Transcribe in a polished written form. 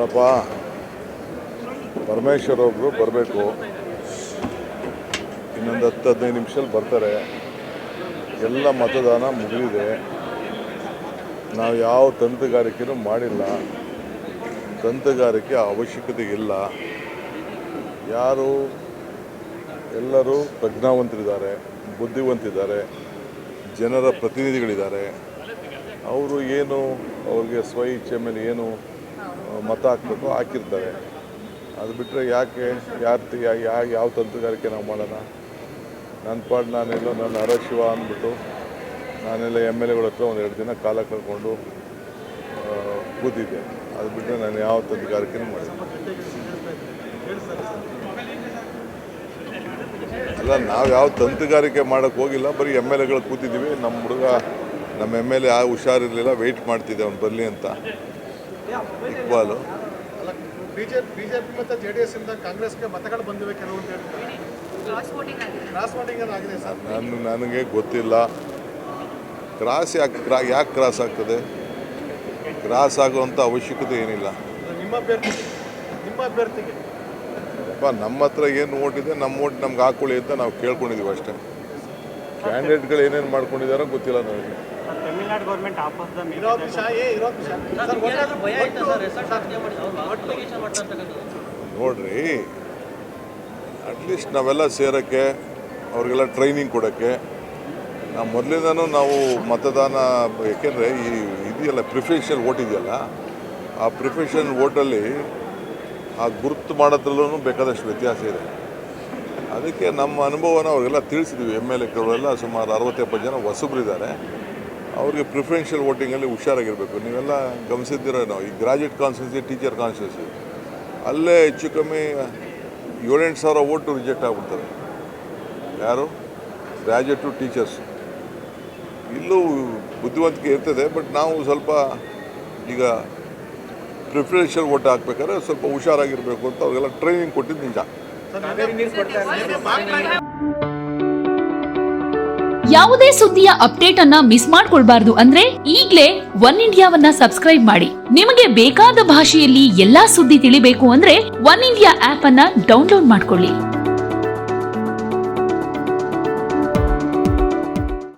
ನೋಡಪ್ಪ, ಪರಮೇಶ್ವರ್ ಒಬ್ಬರು ಬರಬೇಕು, ಇನ್ನೊಂದು 10-15 ನಿಮಿಷದಲ್ಲಿ ಬರ್ತಾರೆ. ಎಲ್ಲ ಮತದಾನ ಮುಗಿದಿದೆ. ನಾವು ಯಾವ ತಂತ್ರಗಾರಿಕೆನೂ ಮಾಡಿಲ್ಲ. ತಂತ್ರಗಾರಿಕೆ ಅವಶ್ಯಕತೆ ಇಲ್ಲ. ಎಲ್ಲರೂ ಪ್ರಜ್ಞಾವಂತರಿದ್ದಾರೆ, ಬುದ್ಧಿವಂತಿದ್ದಾರೆ, ಜನರ ಪ್ರತಿನಿಧಿಗಳಿದ್ದಾರೆ. ಅವರು ಅವ್ರಿಗೆ ಸ್ವ ಇಚ್ಛೆ ಮೇಲೆ ಏನು ಮತ ಹಾಕಬೇಕು ಹಾಕಿರ್ತಾರೆ. ಅದು ಬಿಟ್ಟರೆ ಯಾಕೆ ಯಾವ ತಂತ್ರಗಾರಿಕೆ ನಾವು ಮಾಡೋಣ? ನನ್ನ ಪಾಡು ನಾನೆಲ್ಲೋ ನನ್ನ ಹರಶಿವ ಅಂದ್ಬಿಟ್ಟು ನಾನೆಲ್ಲ MLA ಗಳ ಹತ್ರ 1-2 ದಿನ ಕಾಲ ಕಳ್ಕೊಂಡು ಕೂತಿದ್ದೆ. ಅದು ಬಿಟ್ಟರೆ ನಾನು ಯಾವ ತಂತ್ರಗಾರಿಕೆನೂ ಮಾಡಿಲ್ಲ. ಅಲ್ಲ, ನಾವು ಯಾವ ತಂತ್ರಗಾರಿಕೆ ಮಾಡೋಕ್ಕೆ ಹೋಗಿಲ್ಲ, ಬರೀ MLA ಗಳು ಕೂತಿದ್ದೀವಿ. ನಮ್ಮ ಹುಡುಗ ನಮ್ಮ MLA ಹುಷಾರಿರಲಿಲ್ಲ, ವೆಯ್ಟ್ ಮಾಡ್ತಿದ್ದೆ ಅವ್ನು ಬರಲಿ ಅಂತ. ಇಕ್ಬಾಲು ಬಿಜೆಪಿ ಮತ್ತು JDS ಇಂದ ಕಾಂಗ್ರೆಸ್ಗೆ ಮತಗಳು ಬಂದಿವೆ ಕೆಲವು ಅಂತ ಹೇಳ್ತಾರೆ. ನನಗೆ ಗೊತ್ತಿಲ್ಲ. ಕ್ರಾಸ್ ಯಾಕೆ ಕ್ರಾಸ್ ಆಗ್ತದೆ? ಕ್ರಾಸ್ ಆಗುವಂಥ ಅವಶ್ಯಕತೆ ಏನಿಲ್ಲ. ನಿಮ್ಮ ಅಭ್ಯರ್ಥಿಗೆ ನಮ್ಮ ಹತ್ರ ಏನು ಓಟ್ ಇದೆ, ನಮ್ಮ ಓಟ್ ನಮ್ಗೆ ಹಾಕೊಳ್ಳಿ ಅಂತ ನಾವು ಕೇಳ್ಕೊಂಡಿದ್ದೀವಿ ಅಷ್ಟೇ. ಕ್ಯಾಂಡಿಡೇಟ್ಗಳು ಏನೇನು ಮಾಡ್ಕೊಂಡಿದ್ದಾರೋ ಗೊತ್ತಿಲ್ಲ ನನಗೆ. ತಮಿಳ್ನಾಡು ಗೌರ್ಮೆಂಟ್ ನೋಡ್ರಿ, ಅಟ್ಲೀಸ್ಟ್ ನಾವೆಲ್ಲ ಸೇರೋಕ್ಕೆ, ಅವ್ರಿಗೆಲ್ಲ ಟ್ರೈನಿಂಗ್ ಕೊಡೋಕ್ಕೆ ನಾವು ಮೊದಲಿಂದನೂ ನಾವು ಮತದಾನ, ಏಕೆಂದರೆ ಇದೆಯಲ್ಲ ಪ್ರಿಫರೆನ್ಷಿಯಲ್ ವೋಟ್ ಇದೆಯಲ್ಲ, ಆ ಪ್ರಿಫರೆನ್ಷಿಯಲ್ ವೋಟಲ್ಲಿ ಆ ಗುರುತು ಮಾಡೋದ್ರಲ್ಲೂ ಬೇಕಾದಷ್ಟು ವ್ಯತ್ಯಾಸ ಇದೆ. ಅದಕ್ಕೆ ನಮ್ಮ ಅನುಭವನ ಅವ್ರಿಗೆಲ್ಲ ತಿಳಿಸಿದ್ವಿ. MLA ಗಳೆಲ್ಲ ಸುಮಾರು 60-70 ಜನ ಹೊಸಬ್ರಿದ್ದಾರೆ. ಅವ್ರಿಗೆ ಪ್ರಿಫರೆನ್ಷಿಯಲ್ ವೋಟಿಂಗಲ್ಲಿ ಹುಷಾರಾಗಿರಬೇಕು. ನೀವೆಲ್ಲ ಗಮನಿಸಿದ್ದೀರ, ನಾವು ಈ ಗ್ರಾಜ್ಯುಯೇಟ್ ಕಾನ್ಸ್ಟಿಟ್ಯೂನ್ಸಿ, ಟೀಚರ್ ಕಾನ್ಸ್ಟಿಟ್ಯೂನ್ಸಿ, ಅಲ್ಲೇ ಹೆಚ್ಚು ಕಮ್ಮಿ 7-8 ಸಾವಿರ ವೋಟು ರಿಜೆಕ್ಟ್ ಆಗಿಬಿಡ್ತಾರೆ. ಯಾರು? Graduate, teachers. ಇಲ್ಲೂ ಬುದ್ಧಿವಂತಿಕೆ ಇರ್ತದೆ, ಬಟ್ ನಾವು ಸ್ವಲ್ಪ ಈಗ ಪ್ರಿಫರೆನ್ಷಿಯಲ್ ವೋಟ್ ಹಾಕ್ಬೇಕಾದ್ರೆ ಸ್ವಲ್ಪ ಹುಷಾರಾಗಿರಬೇಕು ಅಂತ ಅವ್ರಿಗೆಲ್ಲ ಟ್ರೈನಿಂಗ್ ಕೊಟ್ಟಿದ್ದು ನಿಜ. ಯಾವುದೇ ಸುದ್ದಿಯ ಅಪ್ಡೇಟ್ ಅನ್ನ ಮಿಸ್ ಮಾಡ್ಕೊಳ್ಬಾರ್ದು ಅಂದ್ರೆ ಈಗ್ಲೇ ಒನ್ ಇಂಡಿಯಾವನ್ನ ಸಬ್ಸ್ಕ್ರೈಬ್ ಮಾಡಿ. ನಿಮಗೆ ಬೇಕಾದ ಭಾಷೆಯಲ್ಲಿ ಎಲ್ಲಾ ಸುದ್ದಿ ತಿಳಿಬೇಕು ಅಂದ್ರೆ ಒನ್ ಇಂಡಿಯಾ ಆಪ್ ಅನ್ನ ಡೌನ್ಲೋಡ್ ಮಾಡ್ಕೊಳ್ಳಿ.